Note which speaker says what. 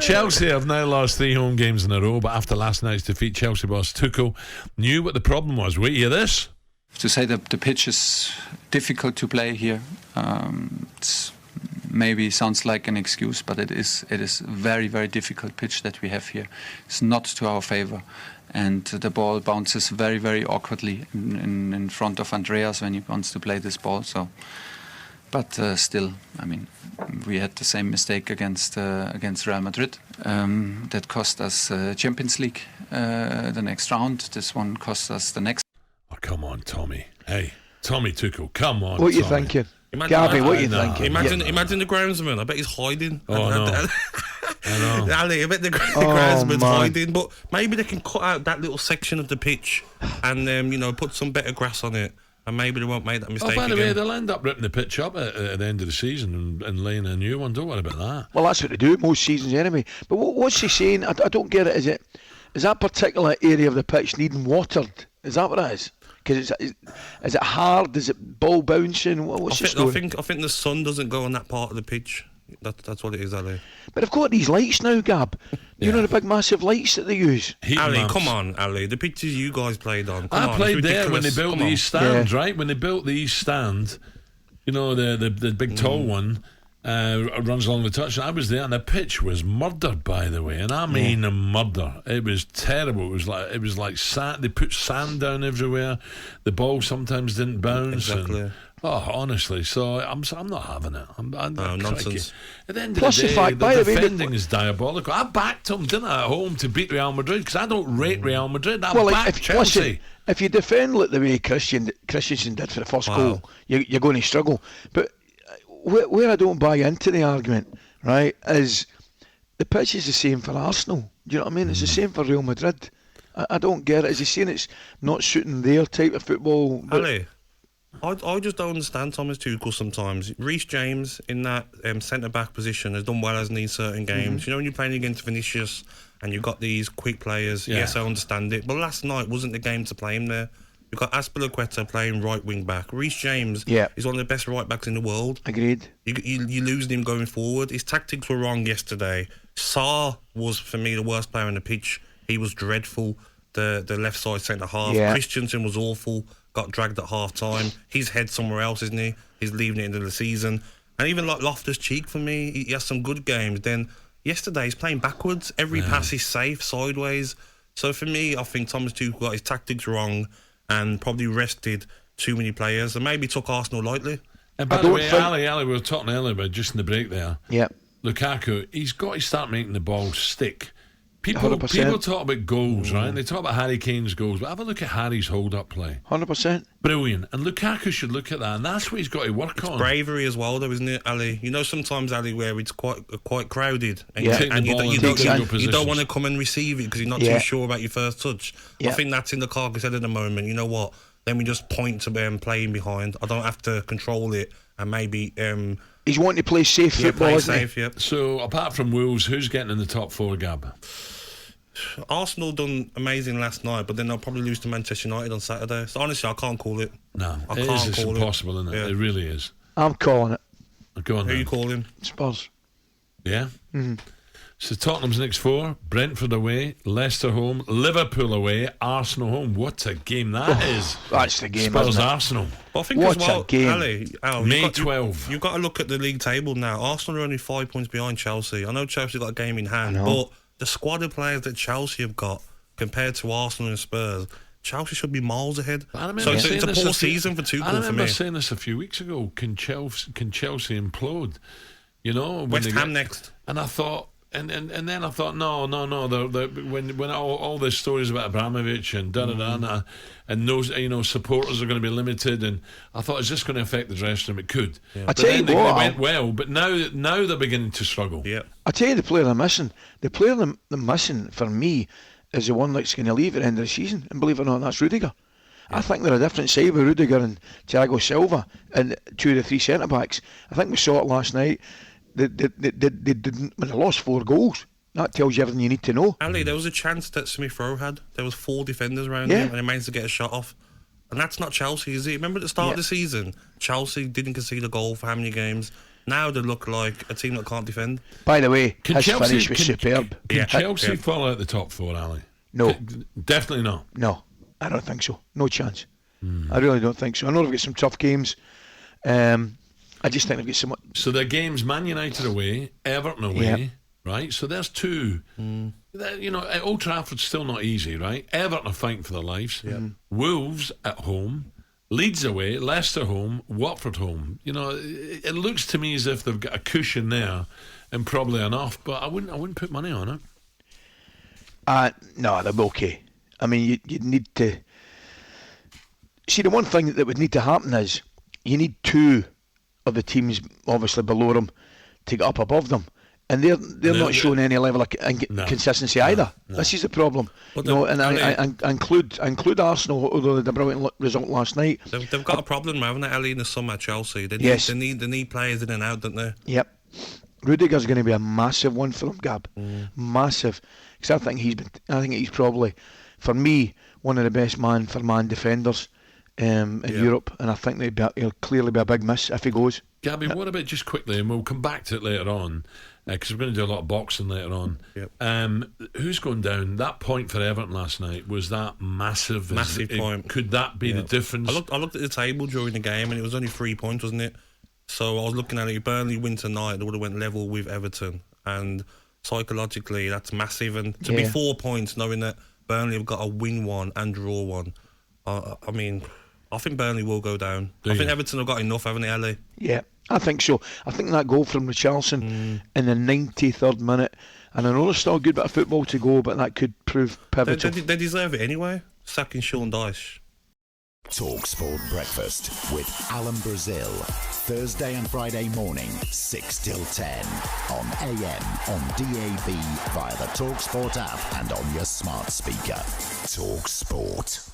Speaker 1: Chelsea have now lost 3 home games in a row, but after last night's defeat, Chelsea boss Tuchel knew what the problem was. Wait, hear this?
Speaker 2: To say that the pitch is difficult to play here, it's maybe sounds like an excuse, but it is a very, very difficult pitch that we have here. It's not to our favor, and the ball bounces very, very awkwardly in front of Andreas when he wants to play this ball. So, but still, I mean, we had the same mistake against Real Madrid. That cost us Champions League the next round. This one cost us the next.
Speaker 1: Oh, come on, Tommy. Hey, Tommy Tuchel, come on.
Speaker 3: What are you
Speaker 1: Tommy.
Speaker 3: thinking?
Speaker 4: Gabby,
Speaker 3: what are you thinking?
Speaker 4: Imagine the groundsman. I bet he's hiding.
Speaker 1: Oh, no. I know.
Speaker 4: Ali, I bet the groundsman's hiding. But maybe they can cut out that little section of the pitch and put some better grass on it, and maybe they won't make that mistake.
Speaker 1: Oh, by the
Speaker 4: again.
Speaker 1: way, they'll end up ripping the pitch up at the end of the season and laying a new one. Don't worry about that.
Speaker 3: Well, that's what they do most seasons anyway. But what's he saying? I don't get it. Is that particular area of the pitch needing watered? Is that what it is? Because is it hard? Is it ball bouncing? What's the story?
Speaker 4: I think the sun doesn't go on that part of the pitch. That's what it is, Ali.
Speaker 3: But they've got these lights now, Gab. You know the big massive lights that they use.
Speaker 4: Ali, come on, Ali. The pitches you guys played on.
Speaker 1: I played there when they built the East Stand, right? When they built the East Stand, the big tall one runs along the touch. I was there, and the pitch was murdered, by the way, and I mean murder. It was terrible. It was like sand. They put sand down everywhere. The ball sometimes didn't bounce.
Speaker 4: Exactly.
Speaker 1: Honestly, so I'm not having it. I'm
Speaker 4: nonsense.
Speaker 1: At the end of the day,
Speaker 3: fact, by
Speaker 1: the
Speaker 3: the way,
Speaker 1: defending is diabolical. I backed them, didn't I, at home to beat Real Madrid because I don't rate Real Madrid. I backed Chelsea.
Speaker 3: Listen, if you defend like the way Christensen did for the first goal, you're going to struggle. But where I don't buy into the argument, right, is the pitch is the same for Arsenal. Do you know what I mean? It's the same for Real Madrid. I don't get it. Is he saying it's not suiting their type of football?
Speaker 4: Ali, I just don't understand Thomas Tuchel sometimes. Reece James in that centre-back position has done well as in certain games. When you're playing against Vinicius and you've got these quick players, yes, I understand it. But last night wasn't the game to play him there. You've got Aspilicueta playing right wing back. Reece James is one of the best right backs in the world.
Speaker 3: Agreed.
Speaker 4: You lose him going forward. His tactics were wrong yesterday. Sarr was, for me, the worst player on the pitch. He was dreadful. The left side centre half. Christensen was awful. Got dragged at half time. His head somewhere else, isn't he? He's leaving it into the season. And even like Loftus-Cheek, for me, he has some good games. Then yesterday he's playing backwards. Every pass is safe, sideways. So for me, I think Thomas Tuchel got his tactics wrong and probably rested too many players and maybe took Arsenal lightly.
Speaker 1: And by the way, Ali, we were talking earlier about just in the break there.
Speaker 3: Yeah.
Speaker 1: Lukaku, he's got to start making the ball stick. People
Speaker 3: 100%.
Speaker 1: talk about goals, right? They talk about Harry Kane's goals, but have a look at Harry's hold-up play.
Speaker 3: 100%.
Speaker 1: Brilliant. And Lukaku should look at that, and that's what he's got to work on.
Speaker 4: Bravery as well, though, isn't it, Ali? Sometimes, Ali, where it's quite crowded, and,
Speaker 1: you
Speaker 4: don't want to come and receive it because you're not too sure about your first touch. I think that's in the carcass head at the moment. You know what? Let me just point to them playing behind. I don't have to control it, and maybe
Speaker 3: he's wanting to play safe football, isn't he?
Speaker 1: So apart from Wolves, who's getting in the top 4, Gab?
Speaker 4: Arsenal done amazing last night, but then they'll probably lose to Manchester United on Saturday. So honestly, I can't call it.
Speaker 1: No, it's impossible, isn't it?
Speaker 4: Yeah.
Speaker 1: It really is.
Speaker 3: I'm calling it.
Speaker 1: Go on.
Speaker 4: Who
Speaker 1: then.
Speaker 4: are you calling?
Speaker 3: Spurs.
Speaker 1: Yeah. So Tottenham's next 4: Brentford away, Leicester home, Liverpool away, Arsenal home. What a game that is!
Speaker 3: That's the game.
Speaker 1: Spurs Arsenal.
Speaker 4: But I think
Speaker 3: what
Speaker 4: as well,
Speaker 3: a game.
Speaker 4: Ali,
Speaker 1: May 12.
Speaker 4: You've got to look at the league table now. Arsenal are only 5 points behind Chelsea. I know Chelsea got a game in hand, but the squad of players that Chelsea have got compared to Arsenal and Spurs, Chelsea should be miles ahead. So it's a poor season for Tuchel for me.
Speaker 1: I remember saying this a few weeks ago. Can Chelsea implode?
Speaker 4: West Ham next.
Speaker 1: And I thought, and then I thought, no. When all these stories about Abramovich and and those supporters are going to be limited, and I thought, is this going to affect the dressing room? It could.
Speaker 3: I
Speaker 1: But
Speaker 3: tell you
Speaker 1: then
Speaker 3: what,
Speaker 1: they went well, but now they're beginning to struggle.
Speaker 4: Yeah.
Speaker 3: I tell you, the player they're missing. The player they're missing for me is the one that's going to leave at the end of the season. And believe it or not, that's Rudiger. I think they're a different side with Rudiger and Thiago Silva and 2 of the 3 centre backs. I think we saw it last night. They lost 4 goals. That tells you everything you need to know.
Speaker 4: Ali, there was a chance that Smith Rowe had. There was 4 defenders around him, and he managed to get a shot off. And that's not Chelsea, is it? Remember at the start of the season, Chelsea didn't concede a goal for how many games? Now they look like a team that can't defend.
Speaker 3: By the way, his
Speaker 1: Chelsea,
Speaker 3: finish was superb.
Speaker 1: Can Chelsea fall out the top 4, Ali?
Speaker 3: No.
Speaker 1: Definitely not.
Speaker 3: No, I don't think so. No chance. I really don't think so. I know they've got some tough games. I just think they've got some...
Speaker 1: So their games, Man United away, Everton away, right? So there's 2. You know, at Old Trafford's still not easy, right? Everton are fighting for their lives. Wolves at home, Leeds away, Leicester home, Watford home. You know, it looks to me as if they've got a cushion there and probably enough, but I wouldn't put money on it.
Speaker 3: No, they're okay. I mean, you'd need to... See, the one thing that would need to happen is you need 2 of the teams, obviously below them, to get up above them. And they're not showing any level of consistency either. This is the problem. And I include Arsenal, although they had a brilliant result last night.
Speaker 4: They've got a problem, haven't they, Ellie, in the summer at Chelsea? They need players in and out, don't they?
Speaker 3: Yep. Rudiger's going to be a massive one for them, Gab. Massive. Because I think he's probably, for me, one of the best man-for-man defenders in Europe, and I think he'll clearly be a big miss if he goes.
Speaker 1: Gabby, what about, just quickly, and we'll come back to it later on, because we're going to do a lot of boxing later on. Who's going down? That point for Everton last night, was that massive?
Speaker 4: Massive point.
Speaker 1: Could that be the difference?
Speaker 4: I looked at the table during the game, and it was only 3 points, wasn't it? So I was looking at it. If Burnley win tonight, they would have went level with Everton, and psychologically that's massive. And to be 4 points, knowing that Burnley have got to win one and draw one, I mean, I think Burnley will go down. I think Everton have got enough, haven't they, Ellie?
Speaker 3: Yeah, I think so. I think that goal from Richarlison in the 93rd minute, and I know there's still a good bit of football to go, but that could prove pivotal.
Speaker 4: They deserve it anyway. Sacking Sean Dyche.
Speaker 5: talkSPORT Breakfast with Alan Brazil. Thursday and Friday morning, 6 till 10. On AM, on DAB, via the talkSPORT app and on your smart speaker. talkSPORT.